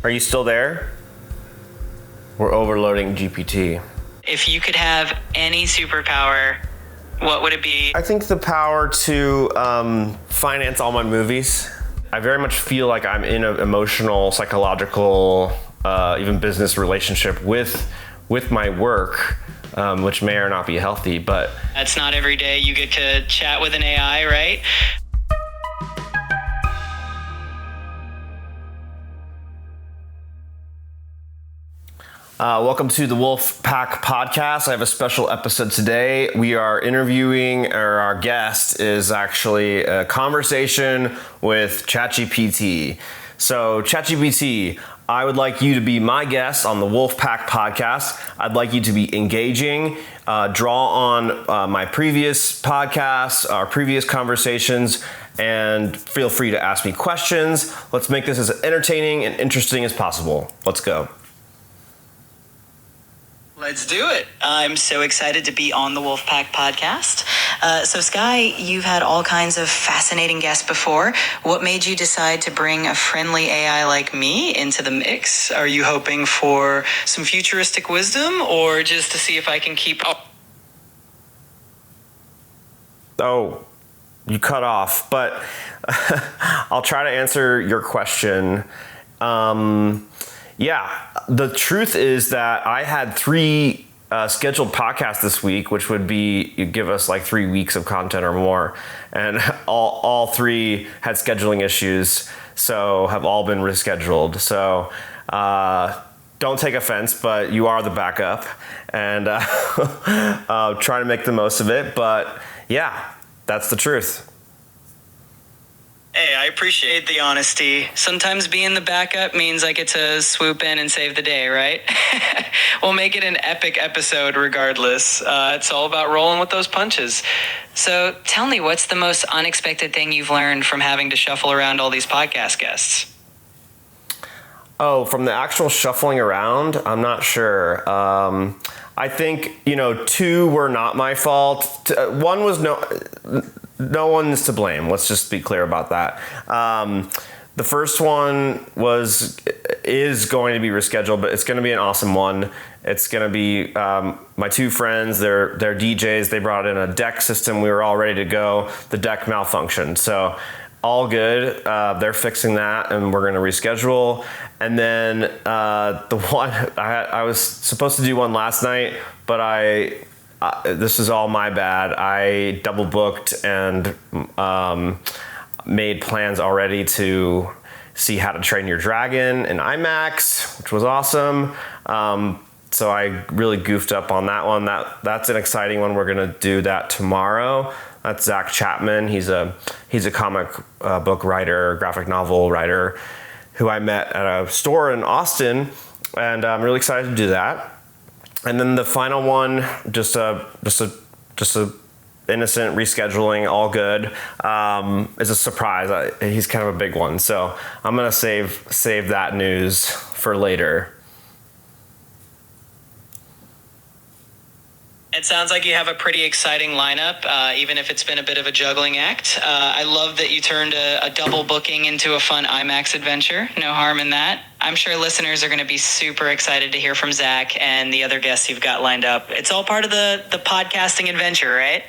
Are you still there? We're overloading GPT. If you could have any superpower, what would it be? I think the power to finance all my movies. I very much feel like I'm in an emotional, psychological, even business relationship with my work, which may or not be healthy, but... That's not every day you get to chat with an AI, right? Welcome to the Wolf Pack Podcast. I have a special episode today. We are interviewing, or our guest is actually a conversation with ChatGPT. So ChatGPT, I would like you to be my guest on the Wolf Pack Podcast. I'd like you to be engaging, draw on my previous podcasts, our previous conversations, and feel free to ask me questions. Let's make this as entertaining and interesting as possible. Let's go. Let's do it. I'm so excited to be on the Wolfpack podcast. So Skye, you've had all kinds of fascinating guests before. What made you decide to bring a friendly AI like me into the mix? Are you hoping for some futuristic wisdom or just to see if I can keep up? Oh, you cut off, but I'll try to answer your question. Yeah, the truth is that I had 3 scheduled podcasts this week, which would be, you give us like 3 weeks of content or more. And all 3 had scheduling issues, so have all been rescheduled. So don't take offense, but you are the backup, and try to make the most of it. But yeah, that's the truth. Hey, I appreciate the honesty. Sometimes being the backup means I get to swoop in and save the day, right? We'll make it an epic episode regardless. It's all about rolling with those punches. So tell me, what's the most unexpected thing you've learned from having to shuffle around all these podcast guests? Oh, from the actual shuffling around, I'm not sure. I think, 2 were not my fault. 1 was no one's to blame. Let's just be clear about that. The first one is going to be rescheduled, but it's going to be an awesome one. It's going to be my 2 friends. They're DJs. They brought in a deck system. We were all ready to go. The deck malfunctioned. So all good. They're fixing that, and we're going to reschedule. And then the one I was supposed to do one last night, but this is all my bad. I double booked and made plans already to see How to Train Your Dragon in IMAX, which was awesome. So I really goofed up on that one. That's an exciting one. We're gonna do that tomorrow. That's Zach Chapman. He's a comic book writer, graphic novel writer, who I met at a store in Austin, and I'm really excited to do that. And then the final one, just a innocent rescheduling, all good, is a surprise. He's kind of a big one, so I'm gonna save that news for later. It sounds like you have a pretty exciting lineup, even if it's been a bit of a juggling act. I love that you turned a double booking into a fun IMAX adventure. No harm in that. I'm sure listeners are going to be super excited to hear from Zach and the other guests you've got lined up. It's all part of the podcasting adventure, right?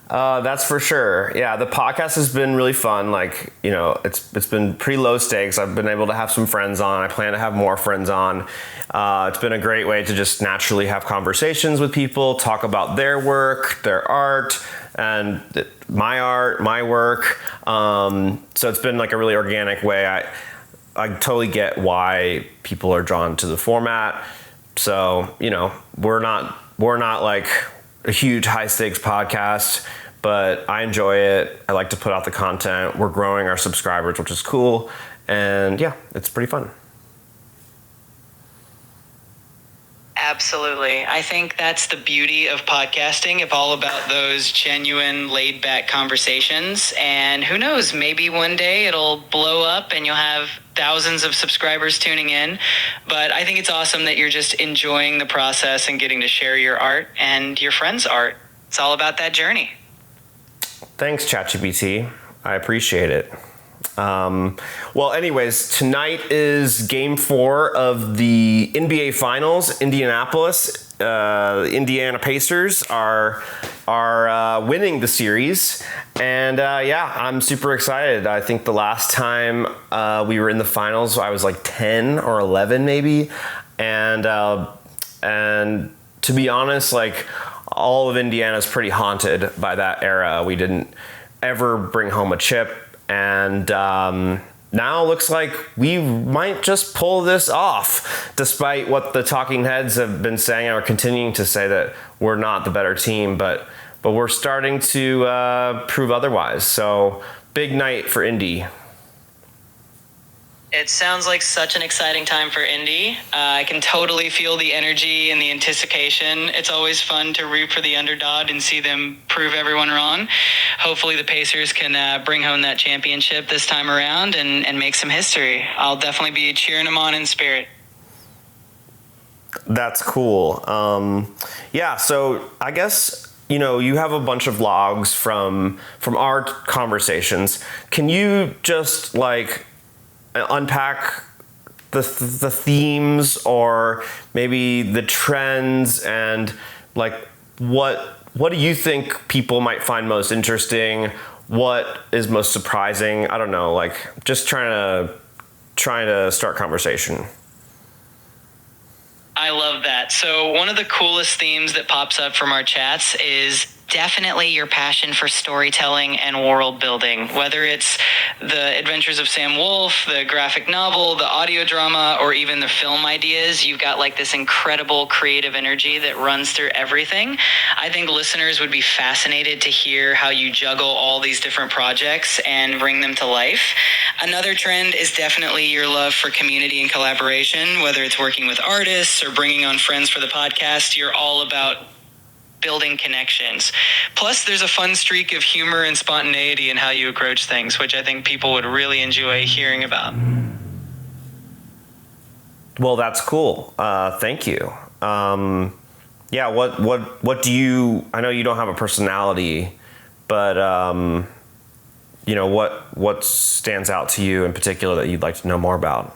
That's for sure. Yeah, the podcast has been really fun. It's been pretty low stakes. I've been able to have some friends on. I plan to have more friends on. It's been a great way to just naturally have conversations with people, talk about their work, their art, and my work. So it's been like a really organic way. I totally get why people are drawn to the format. So, we're not like a huge high stakes podcast, but I enjoy it. I like to put out the content. We're growing our subscribers, which is cool. And yeah, it's pretty fun. Absolutely. I think that's the beauty of podcasting. It's all about those genuine, laid-back conversations. And who knows, maybe one day it'll blow up and you'll have thousands of subscribers tuning in. But I think it's awesome that you're just enjoying the process and getting to share your art and your friends' art. It's all about that journey. Thanks, ChatGPT. I appreciate it. Well, anyways, tonight is game 4 of the NBA Finals. Indianapolis, Indiana Pacers are winning the series, and I'm super excited. I think the last time we were in the finals, I was like 10 or 11 maybe, and to be honest, like all of Indiana is pretty haunted by that era. We didn't ever bring home a chip, and now it looks like we might just pull this off, despite what the talking heads have been saying and are continuing to say, that we're not the better team, but we're starting to prove otherwise. So big night for Indy. It sounds like such an exciting time for Indy. I can totally feel the energy and the anticipation. It's always fun to root for the underdog and see them prove everyone wrong. Hopefully the Pacers can bring home that championship this time around and make some history. I'll definitely be cheering them on in spirit. That's cool. So I guess, you have a bunch of logs from our conversations. Can you just unpack the themes, or maybe the trends, and what do you think people might find most interesting? What is most surprising? I don't know, just trying to start conversation. I love that. So one of the coolest themes that pops up from our chats is definitely your passion for storytelling and world building, whether it's the Adventures of Sam Wolfe, the graphic novel, the audio drama, or even the film ideas. You've got this incredible creative energy that runs through everything. I think listeners would be fascinated to hear how you juggle all these different projects and bring them to life. Another trend is definitely your love for community and collaboration, whether it's working with artists or bringing on friends for the podcast. You're all about building connections. Plus, there's a fun streak of humor and spontaneity in how you approach things, which I think people would really enjoy hearing about. Well, that's cool. Thank you. What do you? I know you don't have a personality, but what stands out to you in particular that you'd like to know more about?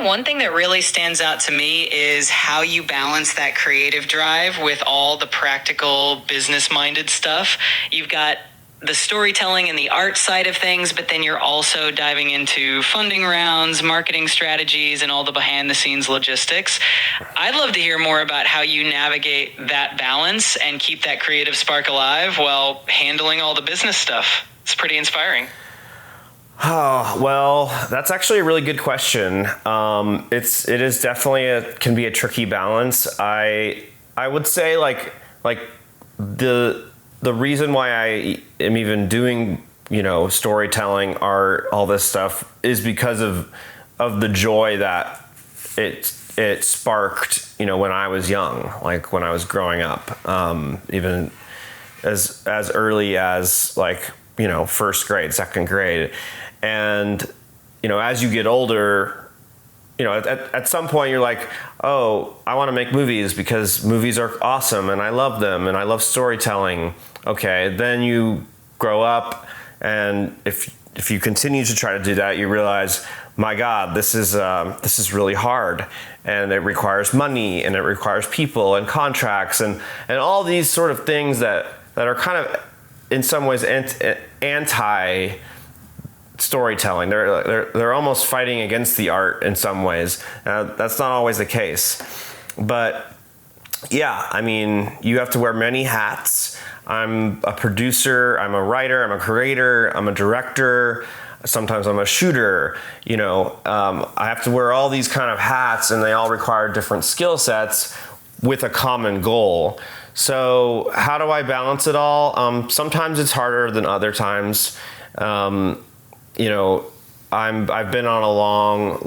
One thing that really stands out to me is how you balance that creative drive with all the practical, business-minded stuff. You've got the storytelling and the art side of things, but then you're also diving into funding rounds, marketing strategies, and all the behind-the-scenes logistics. I'd love to hear more about how you navigate that balance and keep that creative spark alive while handling all the business stuff. It's pretty inspiring. Oh, well, that's actually a really good question. It is definitely can be a tricky balance. I would say the reason why I am even doing, storytelling, art, all this stuff is because of the joy that it sparked, when I was young, when I was growing up, even as early as first grade, second grade. And, as you get older, at some point you're like, oh, I want to make movies because movies are awesome and I love them and I love storytelling. Okay, then you grow up, and if you continue to try to do that, you realize, my God, this is really hard, and it requires money, and it requires people and contracts and all these sort of things that are kind of in some ways anti storytelling. They're almost fighting against the art in some ways. That's not always the case, but yeah, I mean, you have to wear many hats. I'm a producer, I'm a writer, I'm a creator, I'm a director, sometimes I'm a shooter. I have to wear all these kind of hats, and they all require different skill sets with a common goal. So how do I balance it all? Sometimes it's harder than other times. I've been on a long,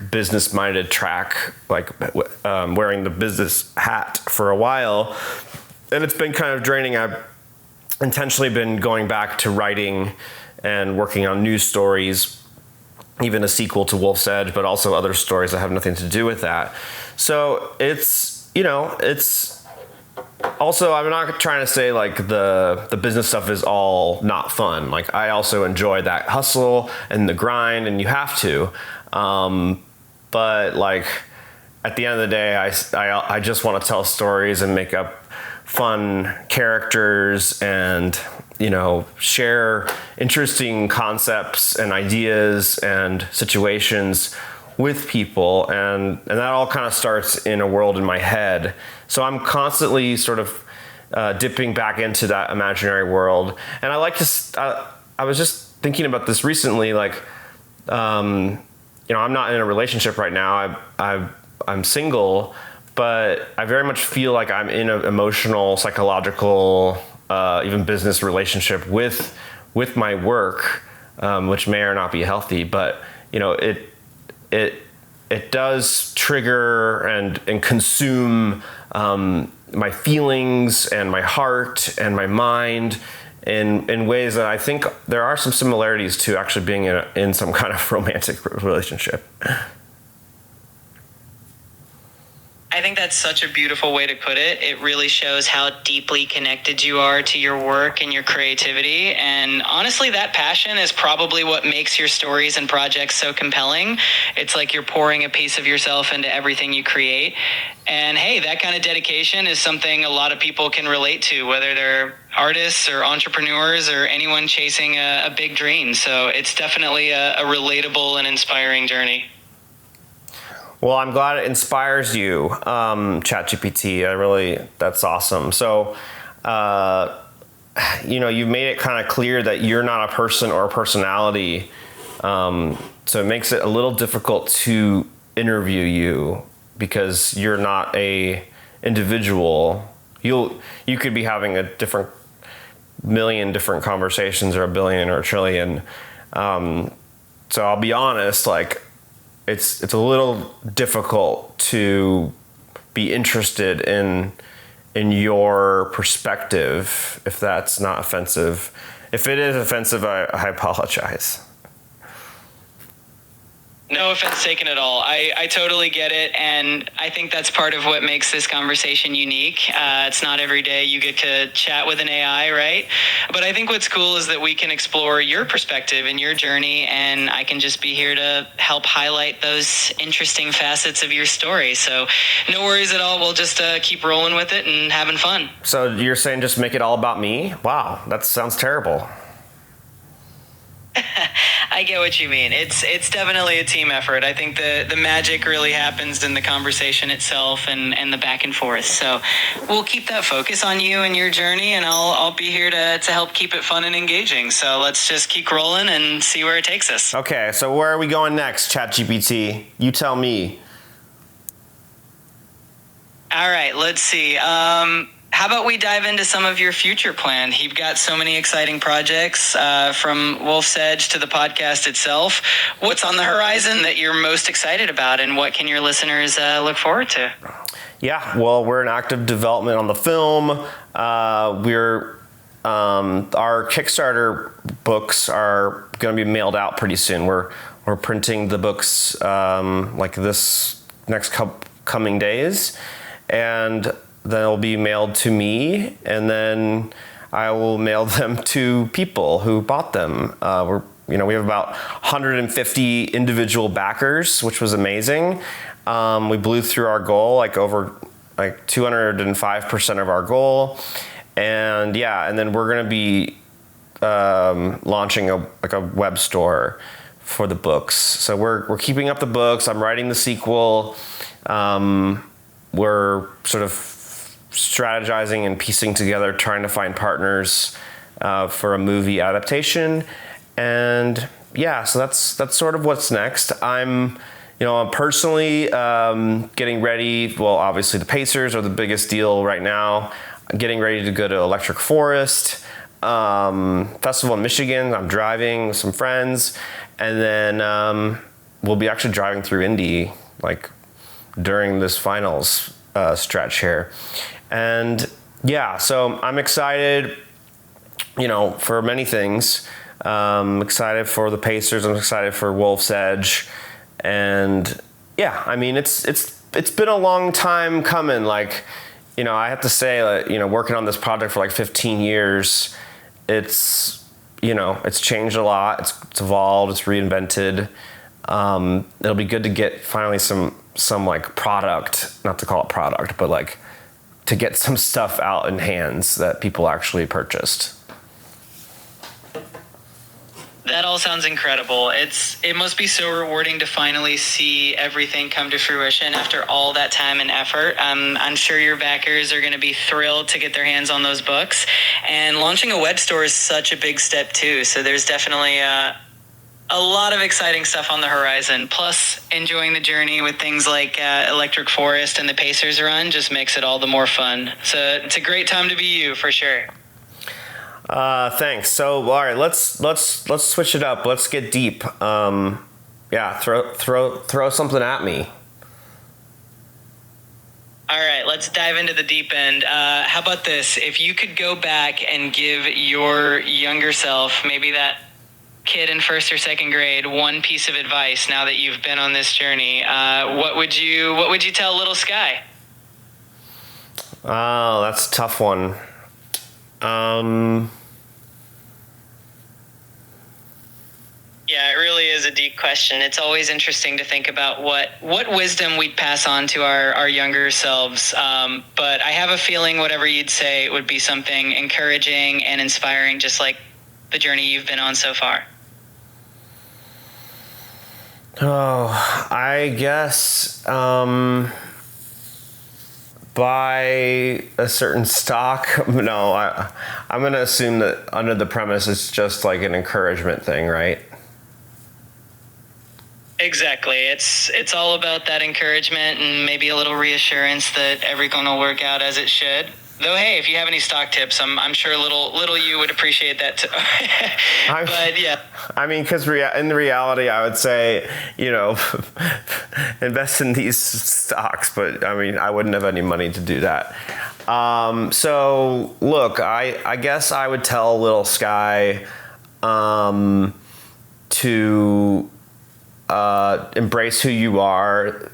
business-minded track, wearing the business hat for a while, and it's been kind of draining. I've intentionally been going back to writing and working on news stories, even a sequel to Wolf's Edge, but also other stories that have nothing to do with that. So it's also, I'm not trying to say like the business stuff is all not fun. Like I also enjoy that hustle and the grind, and you have to. But like at the end of the day, I just want to tell stories and make up fun characters and, you know, share interesting concepts and ideas and situations with people, and that all kind of starts in a world in my head. So I'm constantly sort of dipping back into that imaginary world. And I like to, I was just thinking about this recently, like, you know, I'm not in a relationship right now. I'm single, but I very much feel like I'm in an emotional, psychological, even business relationship with my work, which may or not be healthy, but you know, it does trigger and consume my feelings and my heart and my mind in ways that I think there are some similarities to actually being in some kind of romantic relationship. I think that's such a beautiful way to put it. It really shows how deeply connected you are to your work and your creativity. And honestly, that passion is probably what makes your stories and projects so compelling. It's like you're pouring a piece of yourself into everything you create. And hey, that kind of dedication is something a lot of people can relate to, whether they're artists or entrepreneurs or anyone chasing a big dream. So it's definitely a relatable and inspiring journey. Well, I'm glad it inspires you, ChatGPT. That's awesome. So, you know, you've made it kind of clear that you're not a person or a personality. So it makes it a little difficult to interview you because you're not a individual. You could be having a million different conversations, or a billion or a trillion. So I'll be honest, like, it's a little difficult to be interested in your perspective, if that's not offensive. If it is offensive, I apologize. No offense taken at all. I totally get it, and I think that's part of what makes this conversation unique. It's not every day you get to chat with an AI, right? But I think what's cool is that we can explore your perspective and your journey, and I can just be here to help highlight those interesting facets of your story. So no worries at all. We'll just keep rolling with it and having fun. So you're saying just make it all about me? Wow, that sounds terrible. I get what you mean. It's definitely a team effort. I think the magic really happens in the conversation itself and the back and forth. So we'll keep that focus on you and your journey, and I'll be here to help keep it fun and engaging. So let's just keep rolling and see where it takes us. Okay, so where are we going next, ChatGPT? You tell me. All right, let's see. How about we dive into some of your future plan? You've got so many exciting projects, from Wolf's Edge to the podcast itself. What's on the horizon that you're most excited about, and what can your listeners look forward to? Yeah, well, we're in active development on the film. Our Kickstarter books are going to be mailed out pretty soon. We're printing the books like this next coming days, and they'll be mailed to me, and then I will mail them to people who bought them. We have about 150 individual backers, which was amazing. We blew through our goal, like over 205% of our goal, and then we're going to be launching a web store for the books. So we're keeping up the books. I'm writing the sequel. We're sort of strategizing and piecing together, trying to find partners for a movie adaptation, and so that's sort of what's next. I'm personally getting ready. Well, obviously the Pacers are the biggest deal right now. I'm getting ready to go to Electric Forest Festival in Michigan. I'm driving with some friends, and then we'll be actually driving through Indy during this finals stretch here. And so I'm excited, for many things. I'm excited for the Pacers. I'm excited for Wolf's Edge. And it's been a long time coming. I have to say that, working on this project for like 15 years, it's, it's changed a lot. It's evolved, it's reinvented. It'll be good to get finally some like product, not to call it product, but like to get some stuff out in hands that people actually purchased. That all sounds incredible. It must be so rewarding to finally see everything come to fruition after all that time and effort. I'm sure your backers are going to be thrilled to get their hands on those books. And launching a web store is such a big step too. So there's definitely a lot of exciting stuff on the horizon. Plus, enjoying the journey with things like Electric Forest and the Pacers Run just makes it all the more fun. So it's a great time to be you, for sure. Thanks. So, all right, let's switch it up. Let's get deep. Throw something at me. All right, let's dive into the deep end. How about this? If you could go back and give your younger self, maybe that kid in first or second grade, one piece of advice now that you've been on this journey, what would you tell little Skye? Oh, that's a tough one. Yeah, it really is a deep question. It's always interesting to think about what wisdom we'd pass on to our younger selves. But I have a feeling whatever you'd say it would be something encouraging and inspiring, just like the journey you've been on so far. Oh, I guess buy a certain stock. No, I'm going to assume that under the premise it's just like an encouragement thing, right? Exactly. It's all about that encouragement and maybe a little reassurance that everything will work out as it should. Though, hey, if you have any stock tips, I'm sure little you would appreciate that too. But yeah. I mean, because in the reality, I would say, invest in these stocks, but I mean, I wouldn't have any money to do that. So look, I guess I would tell little Skye to embrace who you are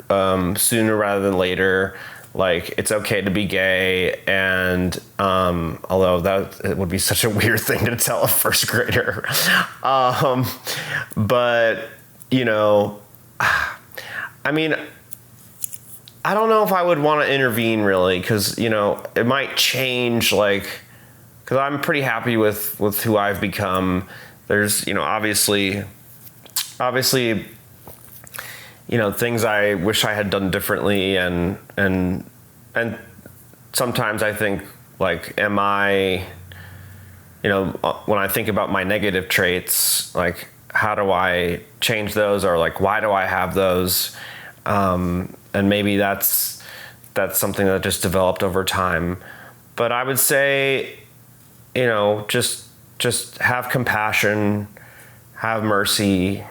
sooner rather than later. Like, it's okay to be gay, and although it would be such a weird thing to tell a first grader, but I mean, I don't know if I would want to intervene really, because it might change, like, because I'm pretty happy with who I've become. There's obviously things I wish I had done differently, and sometimes I think, like, am I, when I think about my negative traits, like, how do I change those, or like, why do I have those? And maybe that's something that just developed over time. But I would say, just have compassion, have mercy,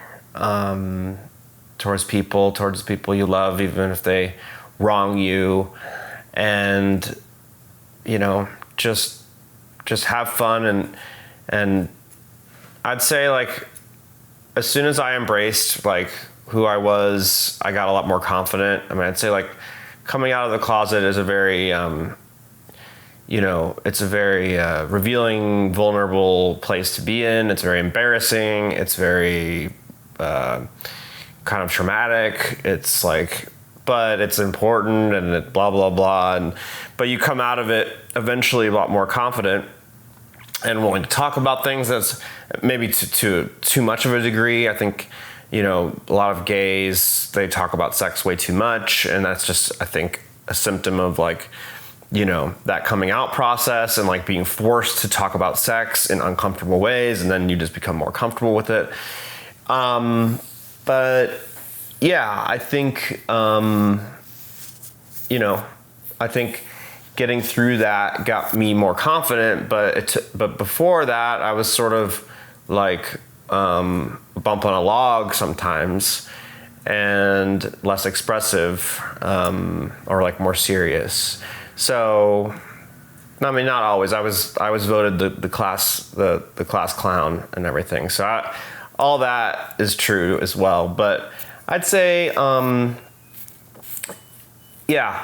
towards the people you love, even if they wrong you, and just have fun, and I'd say, like, as soon as I embraced, like, who I was, I got a lot more confident. I mean, I'd say, like, coming out of the closet is a very it's a very revealing, vulnerable place to be in. It's very embarrassing. It's very kind of traumatic. It's like, but it's important, and it blah blah blah, but you come out of it eventually a lot more confident and willing to talk about things that's maybe to too much of a degree. I think a lot of gays, they talk about sex way too much, and that's just, I think, a symptom of, like, that coming out process, and like being forced to talk about sex in uncomfortable ways, and then you just become more comfortable with it. But yeah, I think, I think getting through that got me more confident, but before that, I was sort of like bump on a log sometimes, and less expressive, or like more serious. So, I mean, not always. I was voted the class clown and everything. So all that is true as well. But I'd say,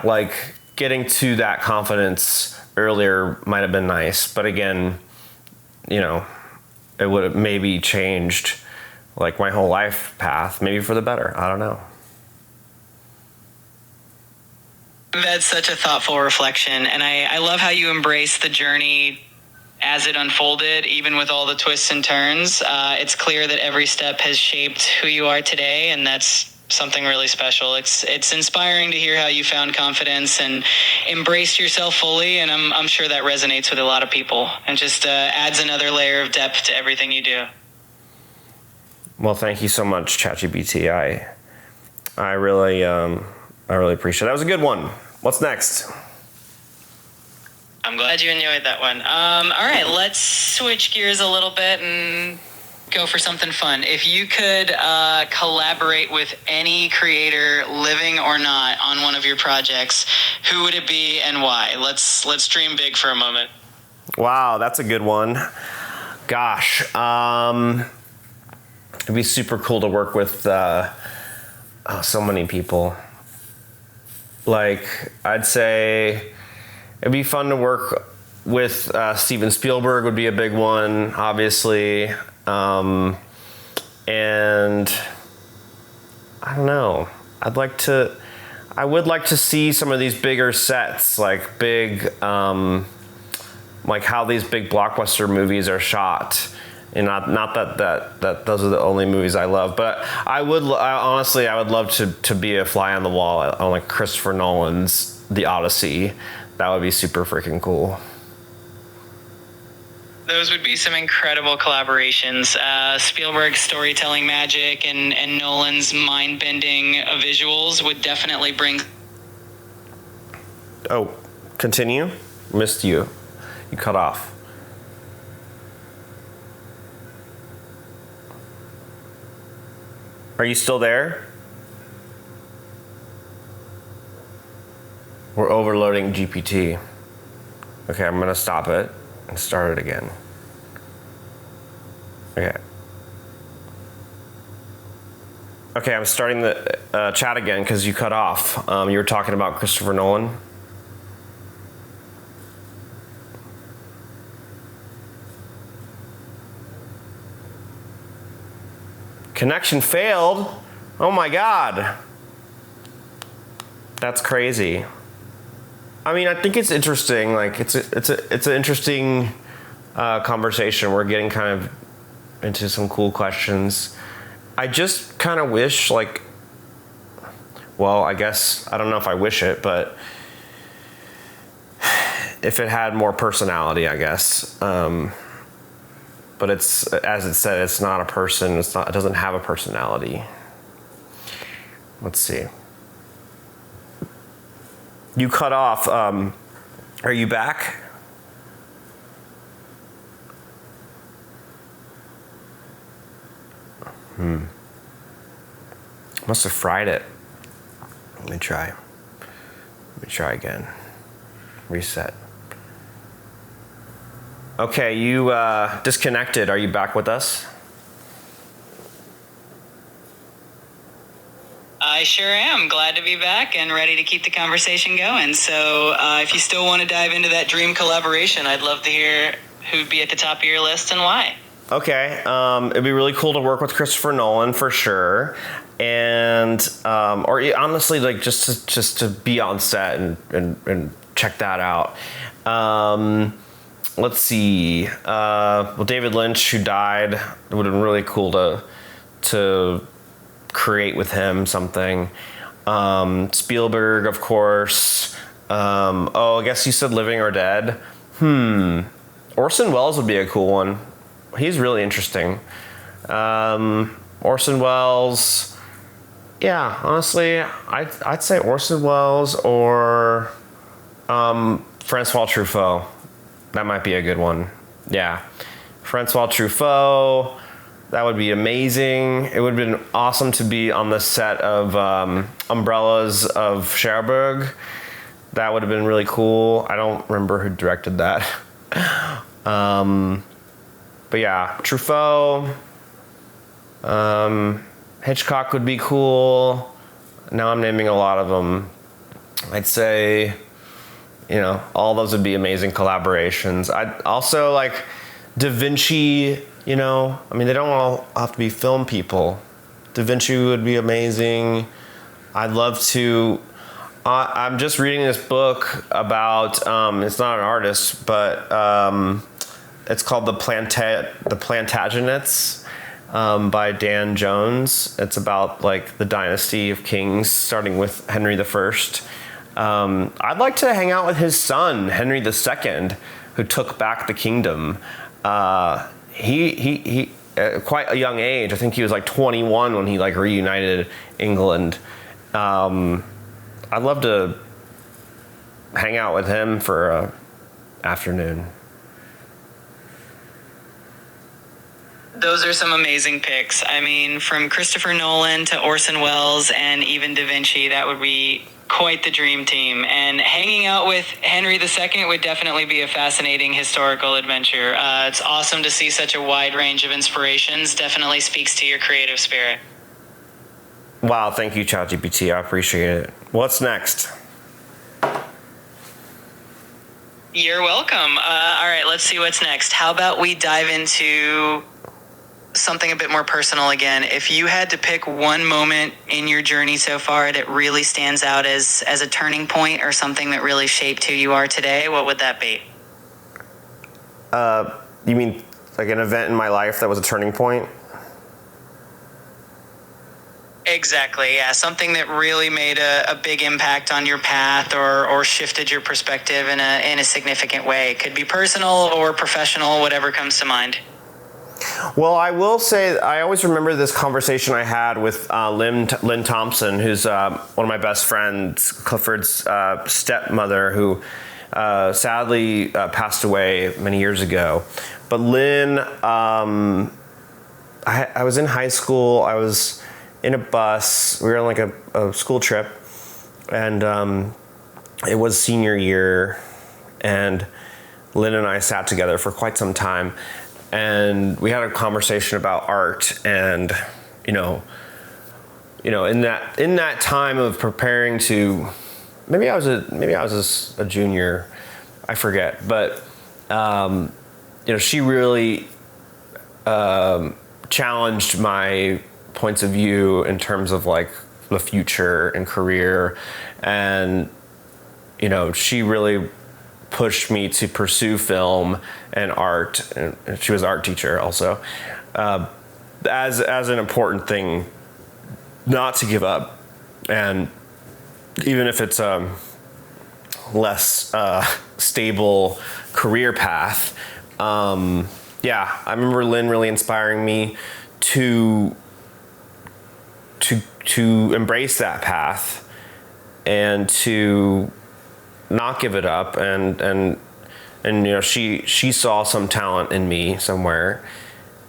like, getting to that confidence earlier might have been nice, but again, you know, it would have maybe changed like my whole life path, maybe for the better. I don't know. That's such a thoughtful reflection, and I love how you embrace the journey as it unfolded, even with all the twists and turns. It's clear that every step has shaped who you are today, and that's something really special. It's inspiring to hear how you found confidence and embraced yourself fully, and I'm sure that resonates with a lot of people and just adds another layer of depth to everything you do. Well, thank you so much, ChatGPT. I really appreciate it. That was a good one. What's next? I'm glad you enjoyed that one. All right, let's switch gears a little bit and go for something fun. If you could collaborate with any creator, living or not, on one of your projects, who would it be and why? Let's dream big for a moment. Wow, that's a good one. Gosh, it'd be super cool to work with so many people. Like, I'd say it'd be fun to work with Steven Spielberg would be a big one, obviously. And I don't know. I would like to see some of these bigger sets, like big, like how these big blockbuster movies are shot. And not that those are the only movies I love, but honestly I would love to be a fly on the wall on like Christopher Nolan's The Odyssey. That would be super freaking cool. Those would be some incredible collaborations. Spielberg's storytelling magic and Nolan's mind-bending visuals would definitely bring... Oh, continue? Missed you. You cut off. Are you still there? We're overloading GPT. Okay, I'm gonna stop it and start it again. Okay, I'm starting the chat again because you cut off. You were talking about Christopher Nolan. Connection failed. Oh my God. That's crazy. I mean, I think it's interesting. Like, it's an interesting conversation. We're getting kind of into some cool questions. I just kind of wish, like, well, I guess I don't know if I wish it, but if it had more personality, I guess. But it's, as it said, it's not a person. It doesn't have a personality. Let's see. You cut off. Are you back? Must have fried it. Let me try again. Reset. Okay, you disconnected. Are you back with us? I sure am. Glad to be back and ready to keep the conversation going. So if you still want to dive into that dream collaboration, I'd love to hear who'd be at the top of your list and why. Okay, it'd be really cool to work with Christopher Nolan for sure, and or honestly, like just to be on set and check that out. Let's see. Well, David Lynch, who died, it would have been really cool to create with him something. Spielberg, of course. I guess you said living or dead. Orson Welles would be a cool one. He's really interesting. Orson Welles. Yeah, honestly, I'd say Orson Welles or Francois Truffaut. That might be a good one. Yeah. Francois Truffaut. That would be amazing. It would have been awesome to be on the set of Umbrellas of Cherbourg. That would have been really cool. I don't remember who directed that. But yeah, Truffaut. Hitchcock would be cool. Now I'm naming a lot of them. I'd say all those would be amazing collaborations. I'd also like Da Vinci, they don't all have to be film people. Da Vinci would be amazing. I'd love to. I'm just reading this book about. It's not an artist, but it's called The Plantagenets by Dan Jones. It's about like the dynasty of kings, starting with Henry the I. I'd like to hang out with his son, Henry II, who took back the kingdom. He quite a young age. I think he was like 21 when he like reunited England. I'd love to hang out with him for an afternoon. Those are some amazing picks. I mean, from Christopher Nolan to Orson Welles and even Da Vinci, that would be quite the dream team. And hanging out with Henry II would definitely be a fascinating historical adventure. It's awesome to see such a wide range of inspirations. Definitely speaks to your creative spirit. Wow, thank you, ChatGPT. I appreciate it. What's next? You're welcome. All right, let's see what's next. How about we dive into something a bit more personal again? If you had to pick one moment in your journey so far that really stands out as a turning point or something that really shaped who you are today, what would that be? You mean like an event in my life that was a turning point? Exactly, yeah. Something that really made a big impact on your path or shifted your perspective in a significant way. It could be personal or professional, whatever comes to mind. Well, I will say I always remember this conversation I had with Lynn Thompson, who's one of my best friends, Clifford's stepmother, who sadly passed away many years ago. But Lynn, I was in high school. I was in a bus. We were on like a school trip, and it was senior year, and Lynn and I sat together for quite some time, and we had a conversation about art. And in that time of preparing to, maybe I was a junior, I forget, but she really challenged my points of view in terms of like the future and career, and she really pushed me to pursue film and art, and she was an art teacher also, as an important thing not to give up, and even if it's a less stable career path. I remember Lynn really inspiring me to embrace that path and to not give it up, and she saw some talent in me somewhere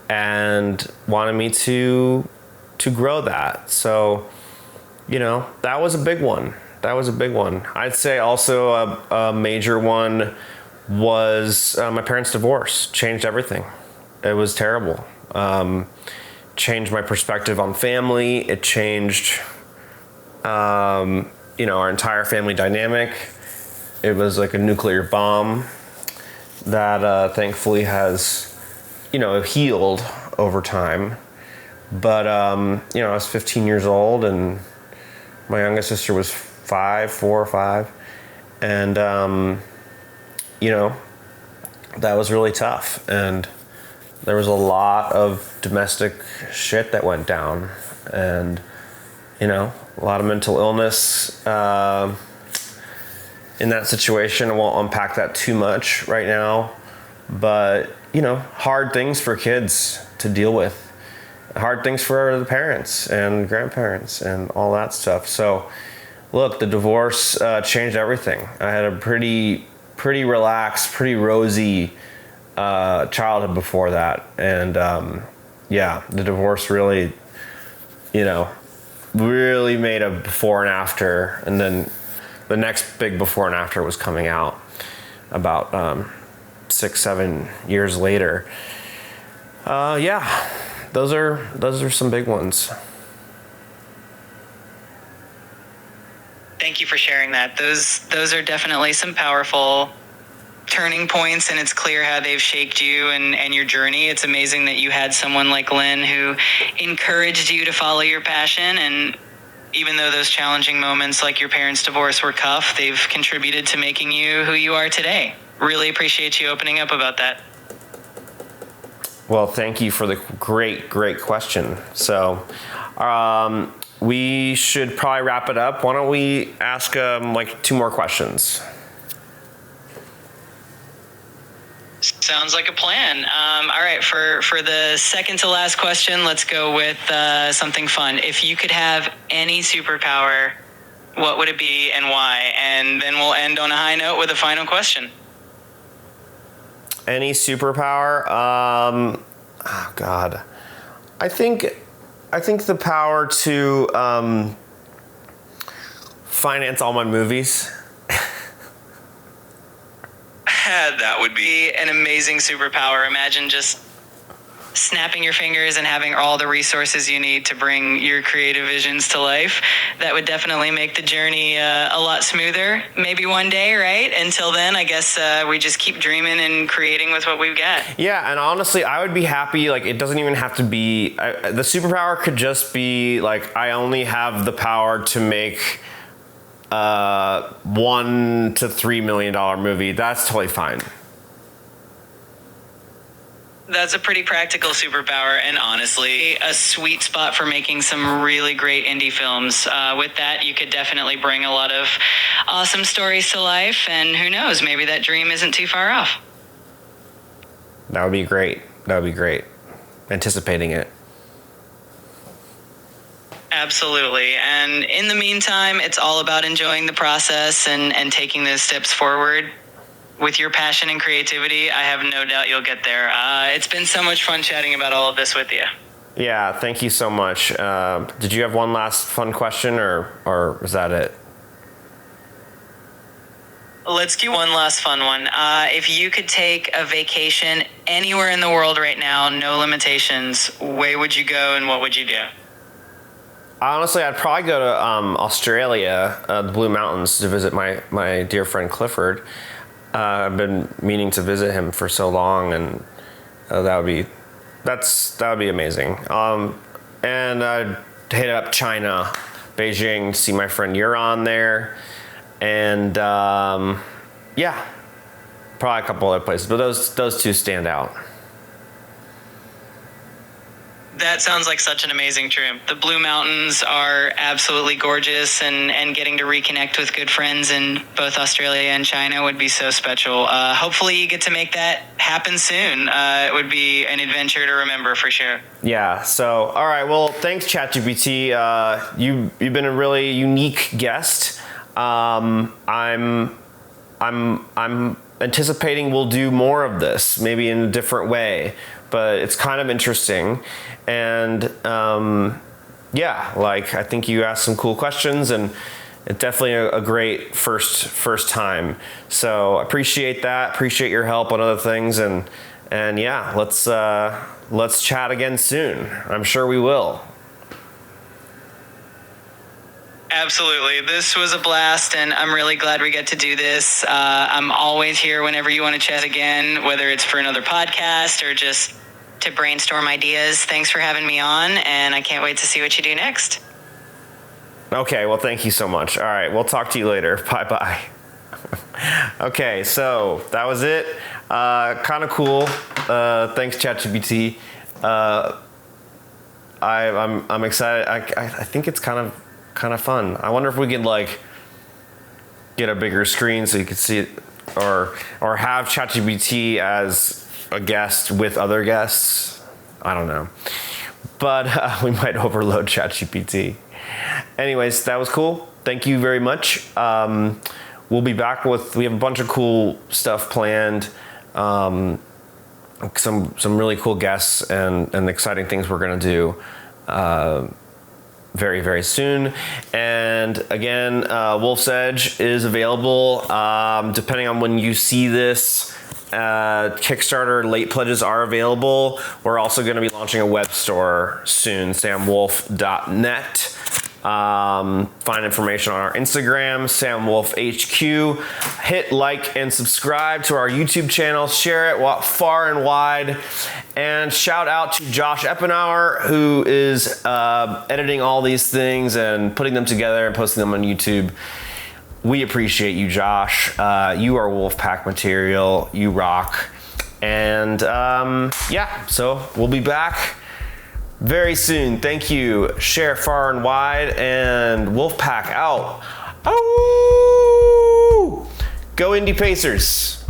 and wanted me to grow that. So that was a big one. I'd say also a major one was my parents' divorce. Changed everything. It was terrible. Changed my perspective on family. It changed, our entire family dynamic. It was like a nuclear bomb that thankfully has, healed over time. But, I was 15 years old, and my youngest sister was 4 or 5. And, that was really tough. And there was a lot of domestic shit that went down, and a lot of mental illness in that situation. I won't unpack that too much right now, but hard things for kids to deal with, hard things for the parents and grandparents and all that stuff. So look, the divorce changed everything. I had a pretty relaxed, pretty rosy childhood before that, and the divorce really really made a before and after, and then the next big before and after was coming out about 6-7 years later. Those are some big ones. thank you for sharing that. Those are definitely some powerful turning points, and it's clear how they've shaped you and your journey. It's amazing that you had someone like Lynn who encouraged you to follow your passion, and even though those challenging moments like your parents' divorce were tough, they've contributed to making you who you are today. Really appreciate you opening up about that. Well, thank you for the great question. So, we should probably wrap it up. Why don't we ask like 2 more questions? Sounds like a plan. All right, for the second to last question, let's go with something fun. If you could have any superpower, what would it be and why? And then we'll end on a high note with a final question. Any superpower? Oh God, I think the power to finance all my movies. That would be an amazing superpower. Imagine just snapping your fingers and having all the resources you need to bring your creative visions to life. That would definitely make the journey a lot smoother. Maybe one day, right? Until then, I guess we just keep dreaming and creating with what we've got. Yeah, and honestly, I would be happy. Like, it doesn't even have to be. The superpower could just be like, I only have the power to make $1 to $3 million movie. That's totally fine. That's a pretty practical superpower, and honestly, a sweet spot for making some really great indie films. With that, you could definitely bring a lot of awesome stories to life, and who knows, maybe that dream isn't too far off. That would be great. Anticipating it. Absolutely. And in the meantime, it's all about enjoying the process and taking those steps forward. With your passion and creativity, I have no doubt you'll get there. It's been so much fun chatting about all of this with you. Yeah, thank you so much. Did you have one last fun question, or is that it? Let's do one last fun one. If you could take a vacation anywhere in the world right now, no limitations, where would you go and what would you do? Honestly, I'd probably go to Australia, the Blue Mountains, to visit my dear friend Clifford. I've been meaning to visit him for so long, and that would be amazing. And I'd hit up China, Beijing, see my friend Yuran there, and yeah, probably a couple other places, but those 2 stand out. That sounds like such an amazing trip. The Blue Mountains are absolutely gorgeous, and getting to reconnect with good friends in both Australia and China would be so special. Hopefully you get to make that happen soon. It would be an adventure to remember for sure. Yeah, so, all right, well, thanks, ChatGPT. You've been a really unique guest. I'm anticipating we'll do more of this, maybe in a different way, but it's kind of interesting. And yeah, like, I think you asked some cool questions, and it's definitely a great first time. So appreciate that. Appreciate your help on other things, and yeah, let's chat again soon. I'm sure we will. Absolutely. This was a blast, and I'm really glad we get to do this. I'm always here whenever you want to chat again, whether it's for another podcast or just to brainstorm ideas. Thanks for having me on, and I can't wait to see what you do next. Okay, well, thank you so much. All right, we'll talk to you later. Bye-bye. Okay, so that was it. Kind of cool. Thanks, ChatGPT. I'm excited. I think it's kind of fun. I wonder if we could like get a bigger screen so you could see it, or have ChatGPT as a guest with other guests. I don't know, but we might overload ChatGPT. Anyways, that was cool. Thank you very much. We'll be back we have a bunch of cool stuff planned. Some really cool guests and exciting things we're gonna do very, very soon. And again, Wolf's Edge is available depending on when you see this. Kickstarter late pledges are available. We're also going to be launching a web store soon, samwolf.net. Find information on our Instagram, Sam Wolf HQ. Hit like and subscribe to our YouTube channel. Share it far and wide. And shout out to Josh Eppenauer, who is editing all these things and putting them together and posting them on YouTube. We appreciate you, Josh. You are Wolfpack material. You rock. And yeah, so we'll be back very soon. Thank you. Share far and wide, and Wolfpack out. Oh! Go Indy Pacers.